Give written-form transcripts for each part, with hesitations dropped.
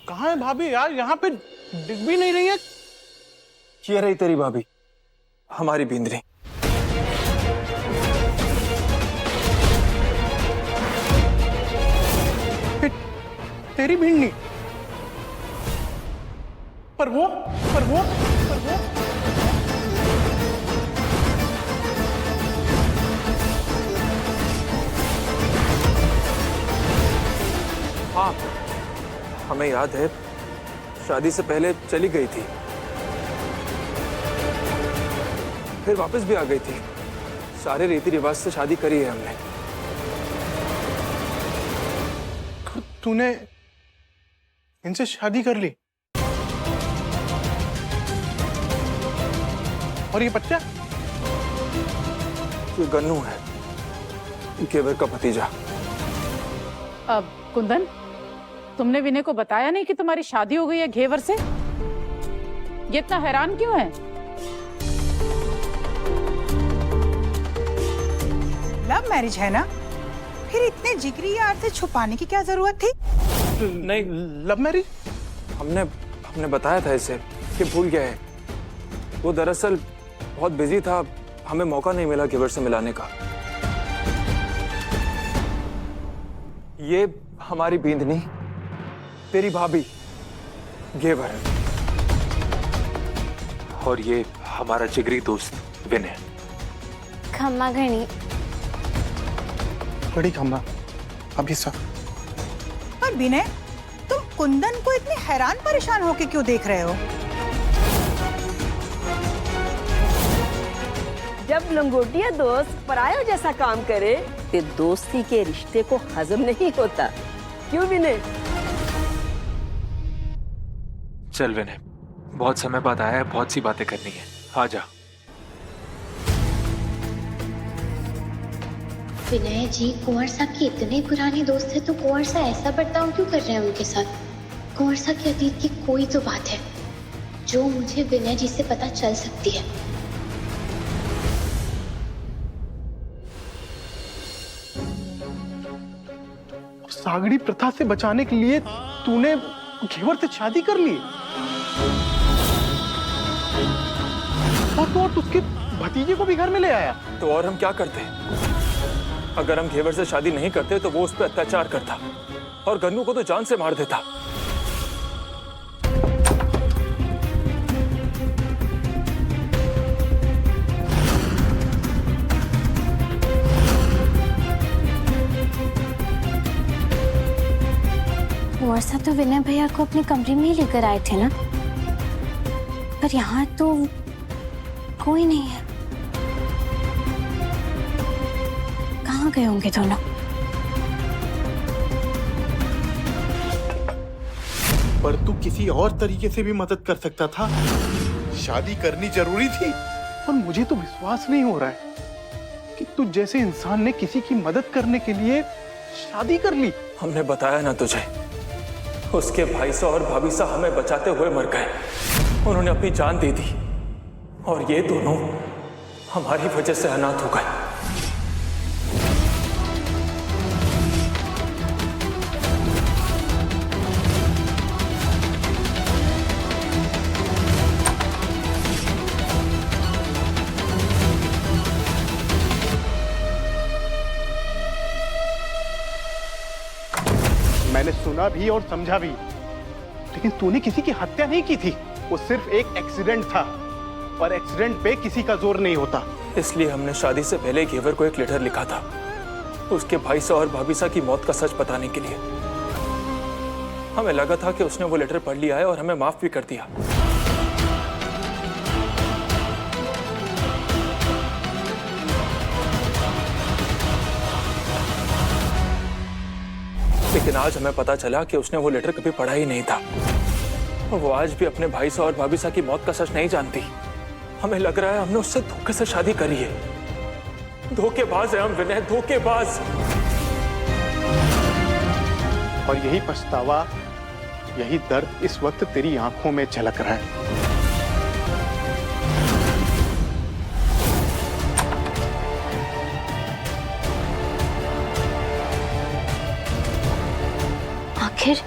कहाँ है भाभी यार? यहाँ पे दिख भी नहीं रही है। ये रही तेरी भाभी, हमारी बिंदनी। तेरी भिंडी? पर वो हाँ, हमें याद है, शादी से पहले चली गई थी, फिर वापस भी आ गई थी। सारे रीति रिवाज से शादी करी है हमने। तूने इनसे शादी कर ली? और ये बच्चा? ये गन्नू है, केवर का भतीजा। अब कुंदन, तुमने विनय को बताया नहीं कि तुम्हारी शादी हो गई है घेवर से? ये इतना हैरान क्यों है? लव मैरिज है ना, फिर इतने जिगरी यार से छुपाने की क्या जरूरत थी? नहीं, लव मैरिज? हमने बताया था इसे कि भूल गया है। वो दरअसल बहुत बिजी था, हमें मौका नहीं मिला घेवर से मिलाने का। ये हमारी बिंदनी, तेरी भाभी घेवर, और ये हमारा जिगरी दोस्त विनय। खम्मा घनी। बड़ी खम्बा अभी सब। और विनय, तुम कुंदन को इतने हैरान परेशान होके क्यों देख रहे हो? जब लंगोटिया दोस्त पराया जैसा काम करे तो दोस्ती के रिश्ते को हजम नहीं होता, क्यों विनय? चल विनय, बहुत समय बाद आया है, बहुत सी बातें करनी है, आ जा। विनय जी, कुंवर साहब के इतने पुराने दोस्त हैं तो कुंवर साहब ऐसा बर्ताव क्यों कर रहे हैं उनके साथ? कुंवर साहब के अतीत की कोई तो बात है जो मुझे विनय जी से पता चल सकती है। सागड़ी प्रथा से बचाने के लिए तूने घेवर से शादी कर ली? और तो उसके भतीजे को भी घर में ले आया? तो और हम क्या करते? अगर हम घेवर से शादी नहीं करते तो वो उस पर अत्याचार करता और गन्नू को तो जान से मार देता। कुंवर साहब तो विनय भैया को अपने कमरे में ही लेकर आए थे ना, पर यहाँ तो कोई नहीं है। कहाँ गए होंगे दोनों? पर तू किसी और तरीके से भी मदद कर सकता था। शादी करनी जरूरी थी। और मुझे तो विश्वास नहीं हो रहा है कि तू जैसे इंसान ने किसी की मदद करने के लिए शादी कर ली। हमने बताया ना तुझे, उसके भाई सा और भाभी सा हमें बचाते हुए मर गए। उन्होंने अपनी जान दे दी और ये दोनों हमारी वजह से अनाथ हो गए। मैंने सुना भी और समझा भी, लेकिन तूने किसी की हत्या नहीं की थी। वो सिर्फ एक एक्सीडेंट था और एक्सीडेंट पे किसी का जोर नहीं होता। इसलिए हमने शादी से पहले घेवर को एक लेटर लिखा था, उसके भाई सा और भाभी सा की मौत का सच बताने के लिए। हमें लगा था कि उसने वो लेटर पढ़ लिया है और हमें माफ भी कर दिया। लेकिन आज हमें पता चला कि उसने वो लेटर कभी पढ़ा ही नहीं था और वो आज भी अपने भाई सा और भाभी सा की मौत का सच नहीं जानती। हमें लग रहा है हमने उससे धोखे से शादी करी है। धोखेबाज है हम विनय, धोखेबाज। और यही पछतावा, यही दर्द इस वक्त तेरी आंखों में झलक रहा है। आखिर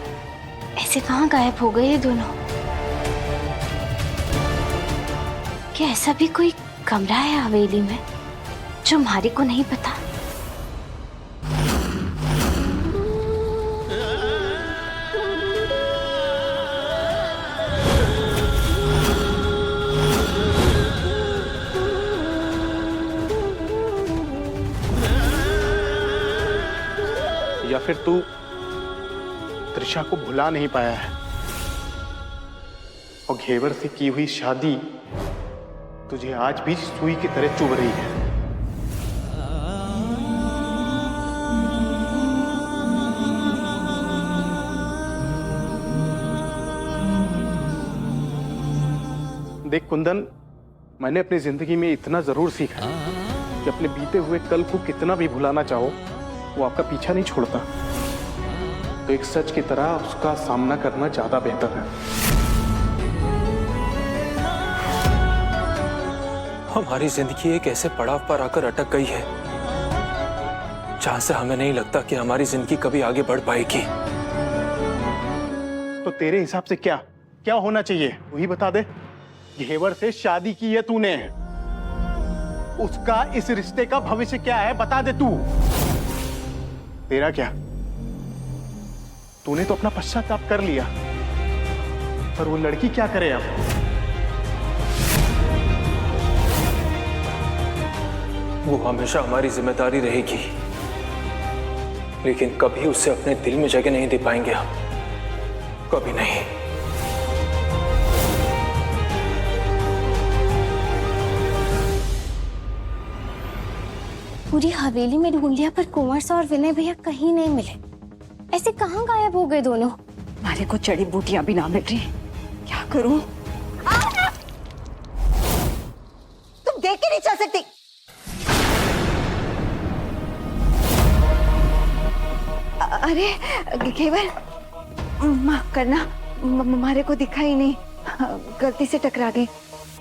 ऐसे कहाँ गायब हो गए ये दोनों? क्या ऐसा भी कोई कमरा है हवेली में जो मारी को नहीं पता? या फिर तू त्रिशा को भुला नहीं पाया है और घेवर से की हुई शादी तुझे आज भी सुई की तरह चुभ रही है। देख कुंदन, मैंने अपनी जिंदगी में इतना जरूर सीखा है कि अपने बीते हुए कल को कितना भी भुलाना चाहो वो आपका पीछा नहीं छोड़ता। तो एक सच की तरह उसका सामना करना ज्यादा बेहतर है। हमारी जिंदगी एक ऐसे पड़ाव पर आकर अटक गई है जहां से हमें नहीं लगता कि हमारी जिंदगी कभी आगे बढ़ पाएगी। तो तेरे हिसाब से क्या क्या होना चाहिए वही बता दे। घेवर से शादी की है तूने, उसका इस रिश्ते का भविष्य क्या है बता दे तू। तेरा क्या? तूने तो अपना पश्चाताप कर लिया, पर वो लड़की क्या करे अब? वो हमेशा हमारी जिम्मेदारी रहेगी, लेकिन कभी उसे अपने दिल में जगह नहीं दे पाएंगे हम, कभी नहीं। पूरी हवेली में ढूंढ लिया पर कुंवर सा और विनय भैया कहीं नहीं मिले। ऐसे कहाँ गायब हो गए दोनों? हमारे को जड़ी बूटियां भी ना मिल रही, क्या करूं? तुम देख के नहीं चल सकती। अरे घेवर, माफ करना, हमारे को दिखा ही नहीं, गलती से टकरा गई।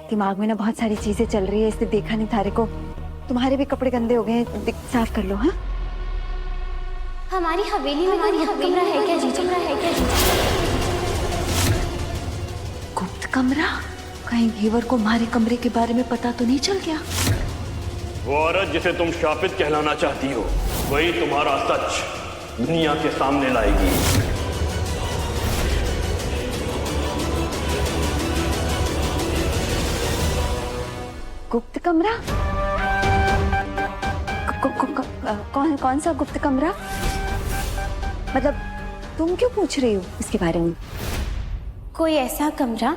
दिमाग में ना बहुत सारी चीजें चल रही है, इसलिए देखा नहीं थारे को। तुम्हारे भी कपड़े गंदे हो गए, साफ कर लो। हाँ, हमारी हवेली में कमरा है क्या जीजा? गुप्त कमरा? कहीं घेवर को हमारे कमरे के बारे में पता तो नहीं चल गया? वो औरत जिसे तुम शापित कहलाना चाहती हो वही तुम्हारा सच दुनिया के सामने लाएगी। गुप्त कमरा? कौन सा गुप्त कमरा? मतलब तुम क्यों पूछ रही हो इसके बारे में? कोई ऐसा कमरा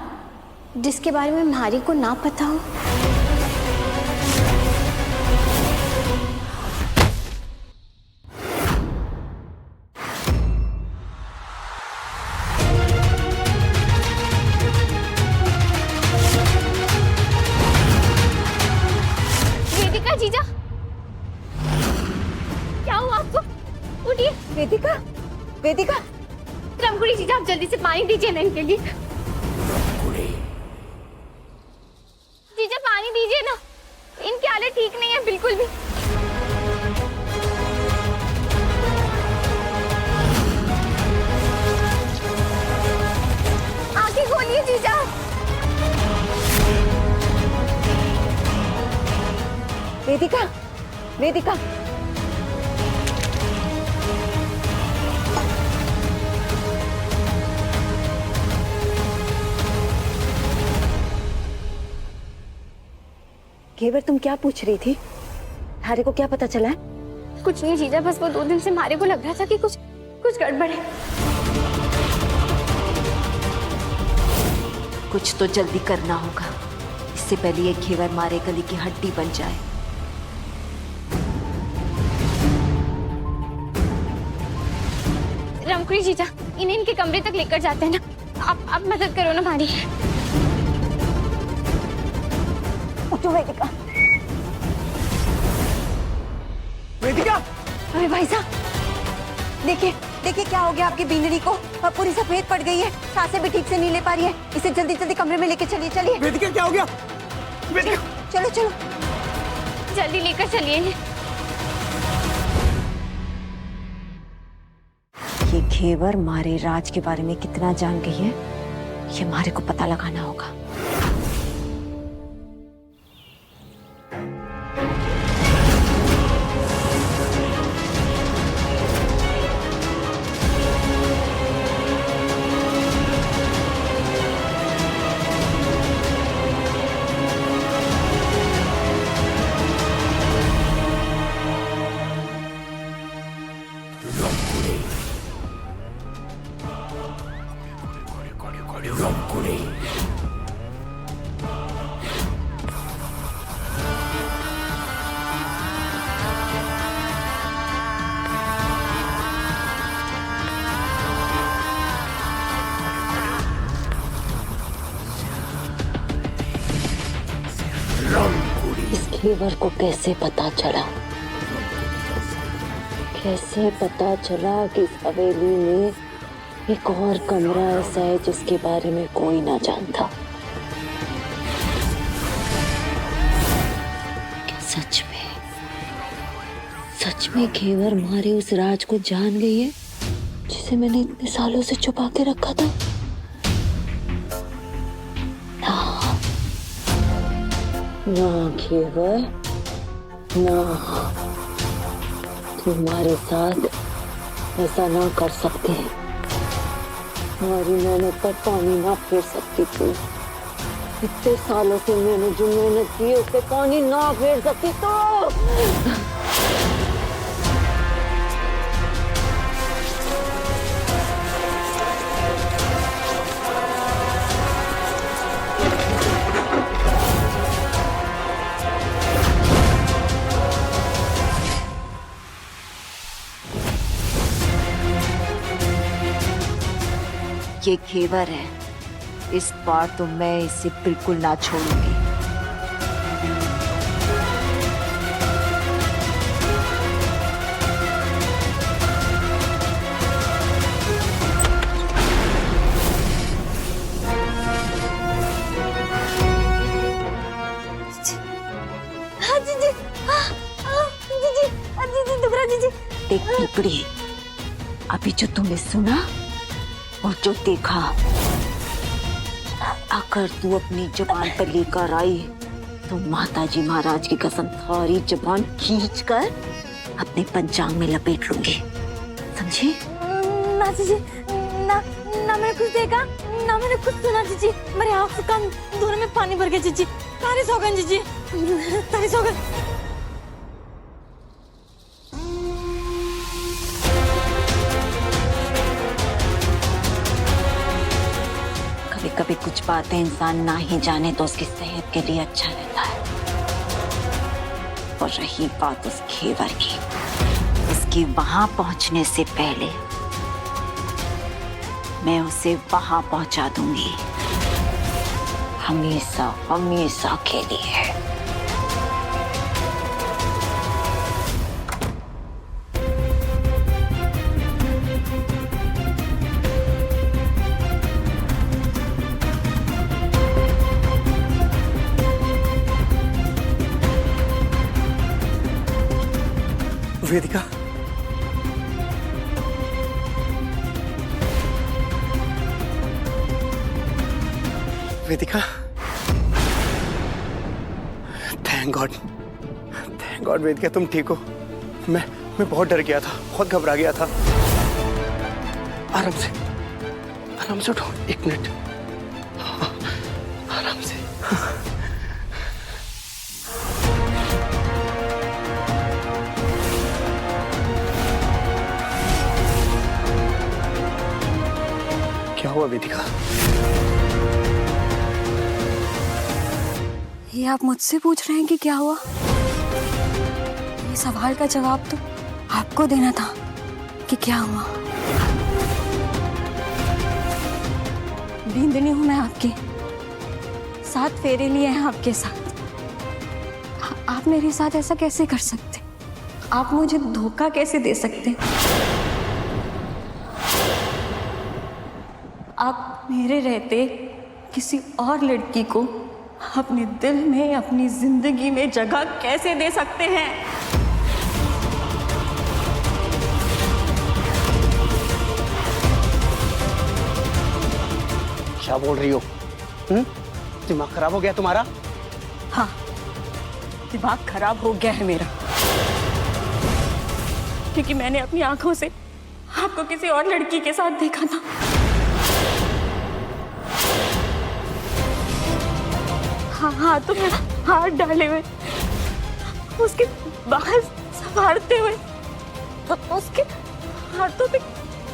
जिसके बारे में मारी को ना पता हो। वेदिका जीजा, क्या हुआ आपको? उठिए। वेदिका, वेदिका। रमकुड़ी जीजा, आप जल्दी से पानी दीजिए ना इनके लिए। जीजा पानी दीजिए ना, इनकी हालत ठीक नहीं है बिल्कुल भी। आंखें खोलिए जीजा। वेदिका, वेदिका। घेवर, तुम क्या पूछ रही थी? थारे को क्या पता चला है? कुछ नहीं जीजा, बस वो 2 दिन से मारे को लग रहा था कि कुछ गड़बड़ है। कुछ तो जल्दी करना होगा, इससे पहले ये घेवर मारे गली की हड्डी बन जाए। रमकुड़ी जीजा, इन्हें इनके कमरे तक लेकर जाते हैं ना। आप मदद करो ना भारी। उठो वेदिका। वेदिका! अरे भाई साहब, देखिए देखिए क्या हो गया आपकी बीनरी को? पूरी सफेद पड़ गई है, सांसें भी ठीक से नहीं ले पा रही है। इसे जल्दी जल्दी कमरे में लेके चलिए। चलिए वेदिका, क्या हो गया? वेदिका! चलो चलो, जल्दी लेकर चलिए। ये घेवर मारे राज के बारे में कितना जान गई है, ये मारे को पता लगाना होगा। इस घेवर को कैसे पता चला? कैसे पता चला कि इस हवेली में एक और कमरा ऐसा है जिसके बारे में कोई ना जानता? क्या सच में घेवर मारे उस राज को जान गई है जिसे मैंने इतने सालों से छुपा के रखा था? ना घेवर, ना, तुम्हारे साथ ऐसा ना कर सकते। तुम्हारी मेहनत पर पानी ना फेर सकती थी। इतने सालों से मैंने जो मेहनत की उस पे पानी ना फेर सकती तो। ये घेवर है, इस बार तो मैं इसे बिल्कुल ना छोड़ूंगी। देख पीपड़ी, अभी जो तुमने सुना और जो देखा, अगर तू अपनी जुबान पर लेकर आई तो माताजी महाराज की कसम सारी जुबान खींचकर अपने पंचांग में लपेट लूंगी, समझी? ना जीजी, ना मैंने कुछ देखा, ना मैंने कुछ सुना जीजी। मेरे आँख से कान दोनों में पानी भर गया जीजी। तारी सौगन जीजी, तारी सौगन। कभी कुछ बातें इंसान ना ही जाने तो उसकी सेहत के लिए अच्छा रहता है। और रही बात उस घेवर की, उसकी वहां पहुंचने से पहले मैं उसे वहां पहुंचा दूंगी, हमेशा हमेशा के लिए। वेदिका, वेदिका, थैंक गॉड वेदिका तुम ठीक हो। मैं बहुत डर गया था, बहुत घबरा गया था। आराम से उठो, 1 मिनट, आराम से। क्या हुआ वेदिका? ये आप मुझसे पूछ रहे हैं कि क्या हुआ? ये सवाल का जवाब तो आपको देना था कि क्या हुआ। बींदनी हूं मैं आपकी, 7 फेरे लिए हैं आपके साथ। आप मेरे साथ ऐसा कैसे कर सकते? आप मुझे धोखा कैसे दे सकते? आप मेरे रहते किसी और लड़की को अपने दिल में, अपनी जिंदगी में जगह कैसे दे सकते हैं? क्या बोल रही हो? दिमाग खराब हो गया तुम्हारा? हाँ, दिमाग खराब हो गया है मेरा, क्योंकि मैंने अपनी आंखों से आपको किसी और लड़की के साथ देखा था। हाँ, हाथों में हाथ डाले हुए, उसके बाल संभालते हुए, उसके हाथों पे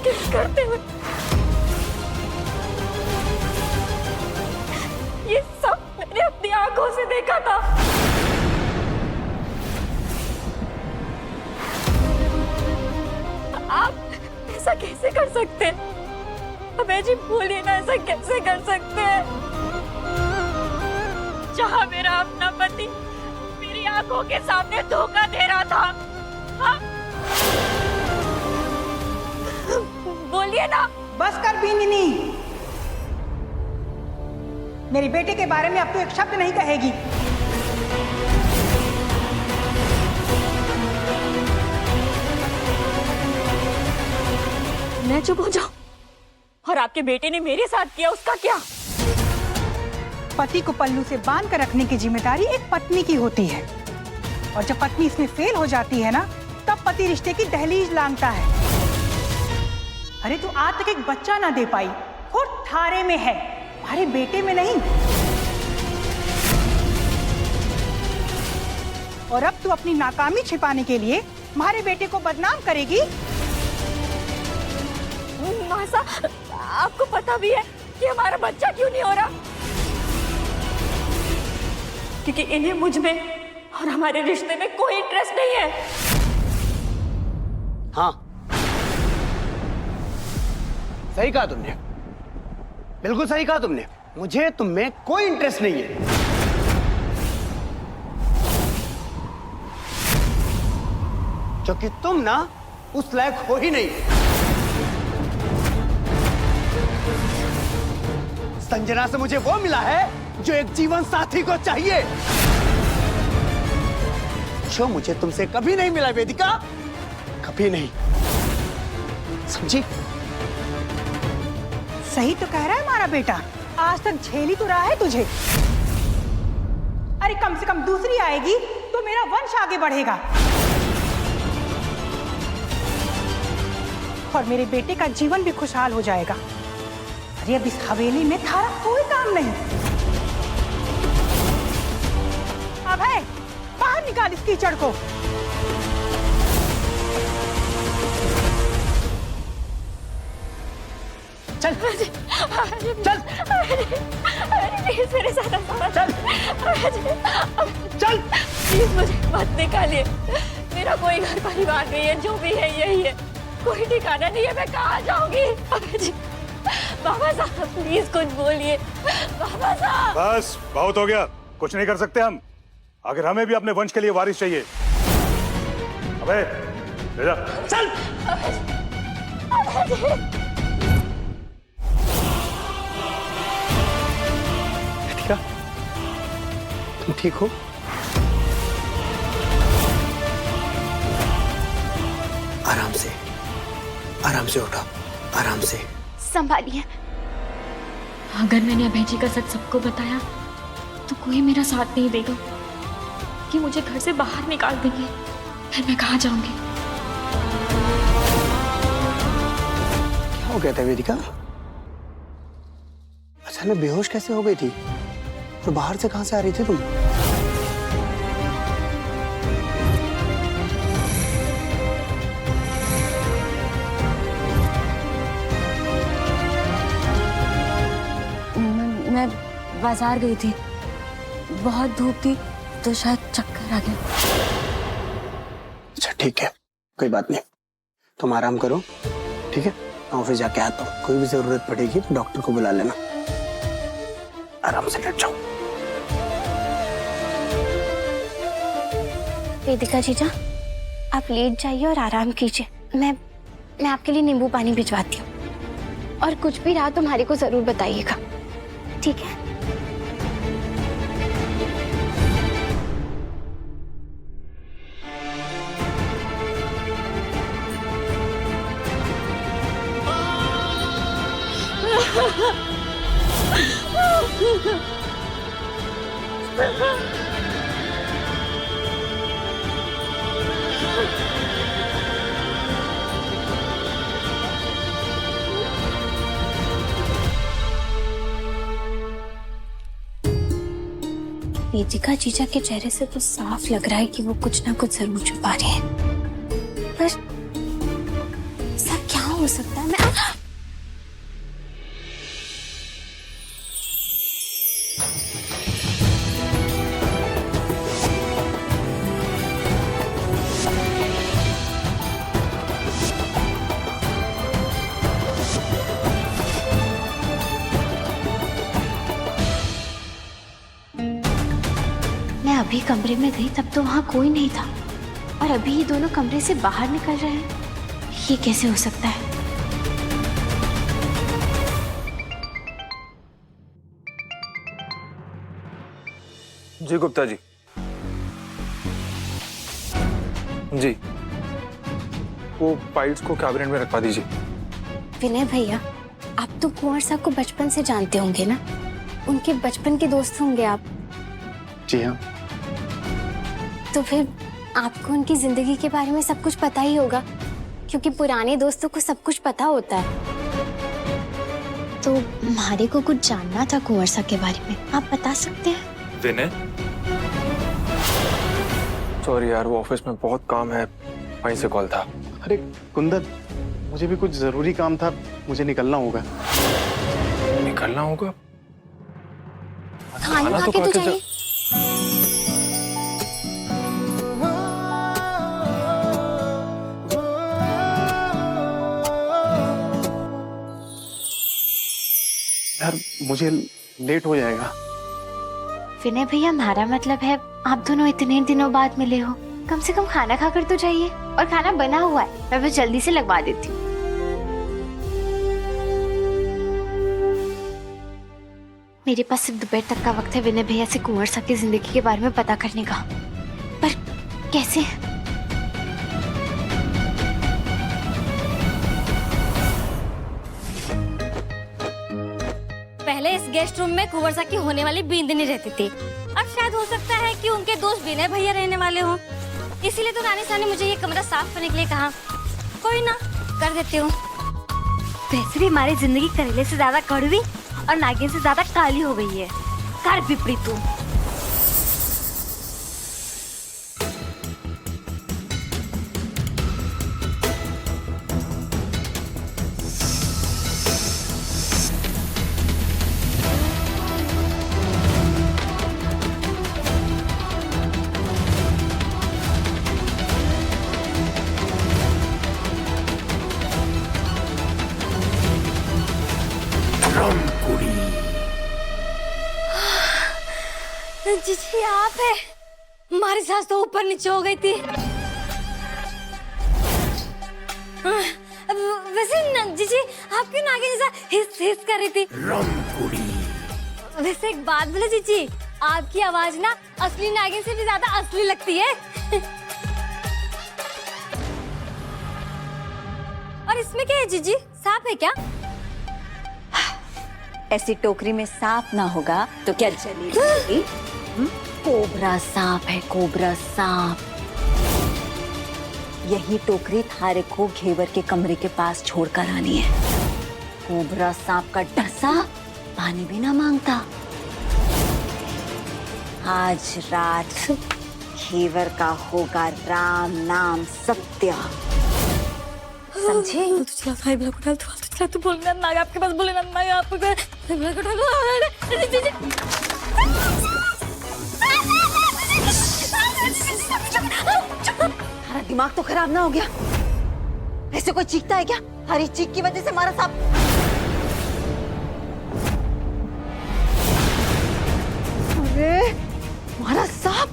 किस करते हुए, ये सब मैंने अपनी आंखों से देखा था। आप ऐसा कैसे कर सकते हैं? अबे जी बोलिए ना, ऐसा कैसे कर सकते हैं? जहां मेरा अपना पति मेरी आंखों के सामने धोखा दे रहा था, हाँ? बोलिए ना। बस कर बीनिनी, मेरे बेटे के बारे में अब तो एक शब्द नहीं कहेगी। मैं चुप हो जाऊं? और आपके बेटे ने मेरे साथ किया, उसका क्या? पति को पल्लू से बांध कर रखने की जिम्मेदारी एक पत्नी की होती है, और जब पत्नी इसमें फेल हो जाती है ना, तब पति रिश्ते की दहलीज लांघता है। अरे तू आज तक एक बच्चा ना दे पाई, और थारे में है, हमारे बेटे में नहीं। और अब तू अपनी नाकामी छिपाने के लिए हमारे बेटे को बदनाम करेगी। मासा, आपको पता भी है कि हमारा बच्चा क्यों नहीं हो रहा? क्योंकि इन्हें मुझ में और हमारे रिश्ते में कोई इंटरेस्ट नहीं है। हाँ, सही कहा तुमने, बिल्कुल सही कहा तुमने। मुझे तुम में कोई इंटरेस्ट नहीं है। क्योंकि तुम ना उस लायक हो ही नहीं। संजना से मुझे वो मिला है जो एक जीवन साथी को चाहिए, जो मुझे तुमसे कभी नहीं मिला वेदिका, कभी नहीं। समझी? सही तो कह रहा है हमारा बेटा, आज तक झेल ही तो रहा है तुझे। अरे कम से कम दूसरी आएगी तो मेरा वंश आगे बढ़ेगा, और मेरे बेटे का जीवन भी खुशहाल हो जाएगा। अरे अब इस हवेली में थारा कोई काम नहीं। अब है, बाहर निकाल इस कीचड़ को। चल चल प्लीज मेरे साथ चल चल, प्लीज मुझे मत निकालिए। मेरा कोई घर परिवार नहीं है, जो भी है यही है, कोई ठिकाना नहीं है। मैं कहाँ जाऊंगी? जी बाबा साहब प्लीज कुछ बोलिए। बाबा साहब बस बहुत हो गया, कुछ नहीं कर सकते हम। आखिर हमें भी अपने वंश के लिए वारिस चाहिए। अबे ले जा। चल। तुम ठीक हो? आराम से उठो, आराम से। संभालिए। अगर मैंने अभय जी का सच सबको बताया तो कोई मेरा साथ नहीं देगा, कि मुझे घर से बाहर निकाल देंगे। फिर मैं कहाँ जाऊंगी? क्या हो गया था वेदिका? अचानक बेहोश कैसे हो गई थी? और बाहर से कहां से आ रही थी तुम? मैं बाजार गई थी, बहुत धूप थी तो शायद चक्कर आ गया। अच्छा ठीक है, कोई बात नहीं, तुम आराम करो, ठीक है? मैं ऑफिस जाके आता हूँ, कोई भी जरूरत पड़ेगी तो डॉक्टर को बुला लेना। आराम से लेट जाओ। वेदिका जीजा, आप लेट जाइए और आराम कीजिए। मैं आपके लिए नींबू पानी भिजवाती हूँ, और कुछ भी रहा तो हमारे को जरूर बताइएगा, ठीक है? वेदिका जीजा के चेहरे से तो साफ लग रहा है कि वो कुछ ना कुछ जरूर छुपा रहे हैं, पर ऐसा क्या हो सकता है? मैं अभी कमरे में गई तब तो वहां कोई नहीं था, और अभी ये दोनों कमरे से बाहर निकल रहे हैं। ये कैसे हो सकता है? जी गुप्ता जी। जी, वो फाइल्स को कैबिनेट में रखवा दीजिए। विनय भैया, आप तो कुंवर साहब को बचपन से जानते होंगे ना? उनके बचपन के दोस्त होंगे आप। जी हाँ। तो फिर आपको उनकी जिंदगी के बारे में सब कुछ पता ही होगा, क्योंकि पुराने दोस्तों को सब कुछ पता होता है। तो हमारे को कुछ जानना था कुंवर साहब के बारे में, आप बता सकते हैं? विनय, सॉरी यार, वो ऑफिस में बहुत काम है, वहीं से कॉल था। अरे कुंदन, मुझे भी कुछ जरूरी काम था, मुझे निकलना होगा। निकलना होगा? खाना खा के तो जाइए। यार मुझे लेट हो जाएगा। विनय भैया, हमारा मतलब है आप दोनों इतने दिनों बाद मिले हो, कम से कम खाना खाकर तो जाइए। और खाना बना हुआ है, मैं बस जल्दी से लगवा देती हूँ। मेरे पास सिर्फ दोपहर तक का वक्त है विनय भैया से कुंवर साहब की जिंदगी के बारे में पता करने का, पर कैसे? पहले इस गेस्ट रूम में कुंवर साहब की होने वाली बींदनी रहती थी, अब शायद हो सकता है कि उनके दोस्त विनय भैया रहने वाले हों, इसीलिए तो रानी साहब ने मुझे ये कमरा साफ करने के लिए कहा। कोई ना, कर देती हूँ। वैसे भी हमारी जिंदगी करेले से ज्यादा कड़वी और नागिन से ज्यादा काली हो गई है। कर विपरीत तू। जी आप है? हमारी सांस तो ऊपर नीचे हो गई थी। वैसे जीजी आपकी नागिन जैसा हिस हिस कर रही थी। वैसे एक बात बोले जीजी, आपकी आवाज ना असली नागिन से भी ज्यादा असली लगती है। और इसमें क्या है जीजी, सांप है क्या? ऐसी टोकरी में सांप ना होगा तो क्या चलेगी? कोबरा सांप है, कोबरा सांप। यही टोकरी थारे को घेवर के कमरे के पास छोड़कर आनी है। कोबरा सांप का डसा पानी भी ना मांगता। आज रात घेवर का होगा राम नाम सत्य, समझे? तो चला भाई बिल्कुल उठा, तो चला, तू बोलना ना, आपके पास बोलना ना, आपको बिल्कुल उठा। हमारा दिमाग तो खराब ना हो गया? ऐसे कोई चीखता है क्या? हरी चीख की वजह से हमारा सांप। अरे हमारा सांप,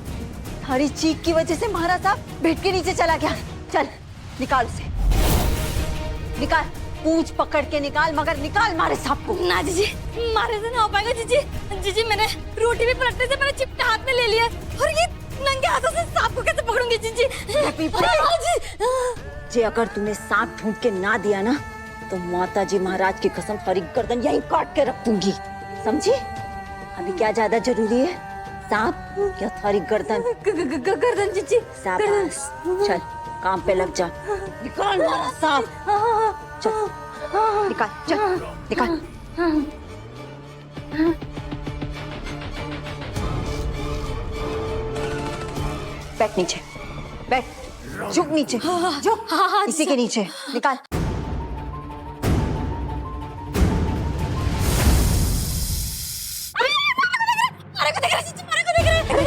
हरी चीख की वजह से हमारा सांप बेड के नीचे चला गया। चल निकाल उसे, निकाल, पूंछ पकड़ के निकाल, मगर निकाल मारे सांप को। ना जीजी, मारे से ना हो पाएगा जीजी। जीजी मैंने रोटी भी पलटने से मैंने चिपटा हाथ में ले लिया, और ये नंगे हाथों से सांप को कैसे पकड़ूंगी जीजी? जे अगर तूने सांप ढूंढ के ना दिया ना, तो माता जी महाराज की कसम हरी गर्दन यहीं काट के रख दूंगी, समझी? अभी क्या ज्यादा जरूरी है? सांप क्या थारी गर्दन? गर्दन जीजी। शाबाश, चल काम पे लग जा। निकाल मारा सांप। चल निकाल, चल निकाल। बैठ नीचे, बैठ, झुक नीचे, झुक, इसी के नीचे निकाल।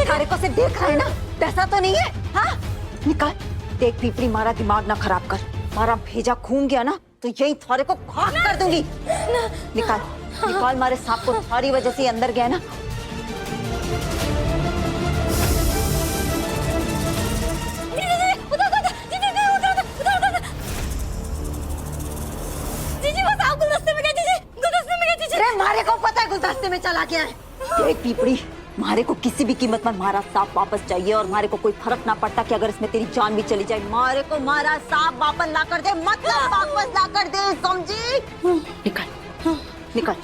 थारे को से देख रहा है ना, पैसा तो नहीं है? हाँ निकाल, देख पीपड़ी मारा दिमाग ना खराब कर, मारा भेजा घूम गया ना तो यही थारे को खाक कर दूंगी। निकाल, निकाल मारे सांप को, थारी वजह से अंदर गया ना। मारे को पता है गुलदस्ते में चला गया है। देख पीपड़ी, मारे को किसी भी कीमत पर मारा सांप वापस चाहिए और मारे को कोई फर्क ना पड़ता कि अगर इसमें तेरी जान भी चली जाए। मारे को मारा सांप वापस ला कर दे, मतलब वापस ला कर दे, समझी? निकल, निकल।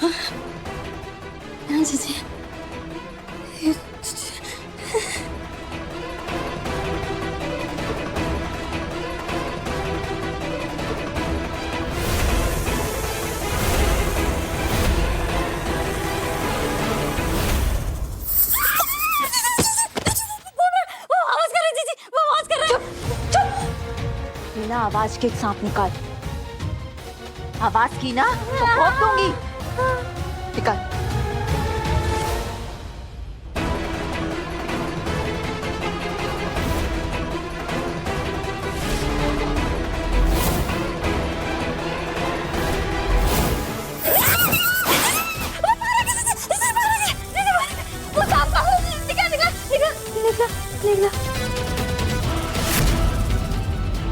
बिना आवाज के सांप निकाल। आवाज की ना तो भोंक दूंगी। निकाल।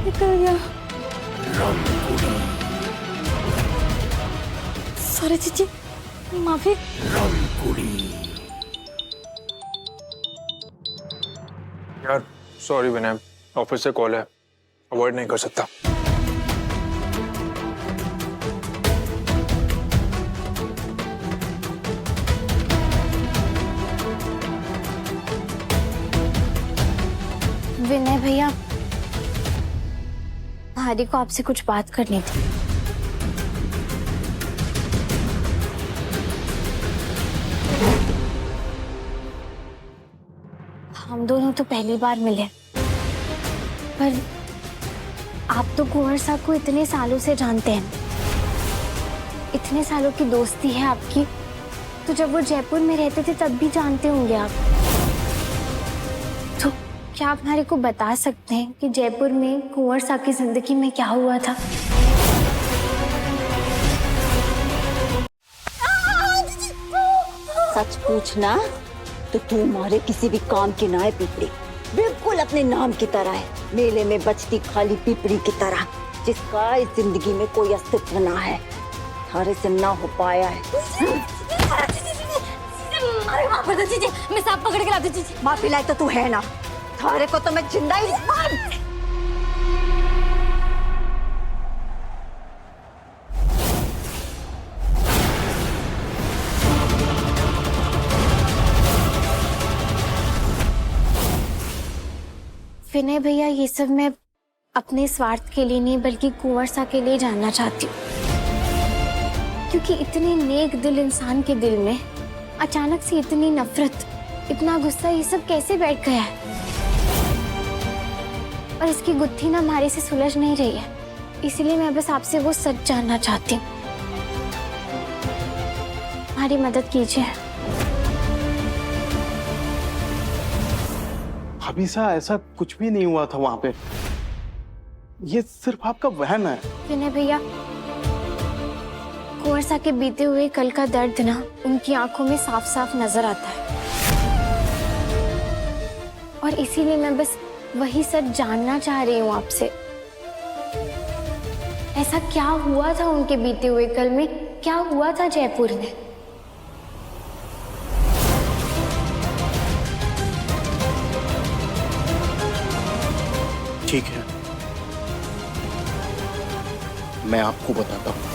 निकल गया। सॉरी जीजी, माफी। यार सॉरी विनय, ऑफिस से कॉल है, अवॉइड नहीं कर सकता। विनय भैया, भारी को आपसे कुछ बात करनी थी। हम दोनों तो पहली बार मिले, पर आप तो कुंवर साहब को इतने सालों से जानते हैं, इतने सालों की दोस्ती है आपकी, तो जब वो जयपुर में रहते थे तब भी जानते होंगे आप। तो क्या आप हमारे को बता सकते हैं कि जयपुर में कुंवर साहब की जिंदगी में क्या हुआ था? सच पूछना तो तू हमारे किसी भी काम की ना है पीपड़ी, बिल्कुल अपने नाम की तरह है, मेले में बचती खाली पीपड़ी की तरह, जिसका इस जिंदगी में कोई अस्तित्व ना है, थारे से ना हो पाया है। अरे माफ कर दो जीजी, मैं सांप पकड़ के लाती हूँ जीजी। माफी लायक तो तू है ना, थारे को तो मैं जिंदा ही मार। विनय भैया, ये सब मैं अपने स्वार्थ के लिए नहीं बल्कि कुंवर साहब के लिए जानना चाहती हूँ, क्योंकि इतने नेक दिल इंसान के दिल में अचानक से इतनी नफरत, इतना गुस्सा, ये सब कैसे बैठ गया है? और इसकी गुत्थी ना हमारे से सुलझ नहीं रही है, इसलिए मैं बस आपसे वो सच जानना चाहती हूँ। हमारी मदद कीजिए। हबीसा, ऐसा कुछ भी नहीं हुआ था वहां पे, ये सिर्फ आपका वहम है। विनय भैया, कुंवर साहब के बीते हुए कल का दर्द ना उनकी आंखों में साफ साफ नजर आता है, और इसीलिए मैं बस वही सच जानना चाह रही हूँ आपसे। ऐसा क्या हुआ था उनके बीते हुए कल में, क्या हुआ था जयपुर में? ठीक है, मैं आपको बताता हूँ।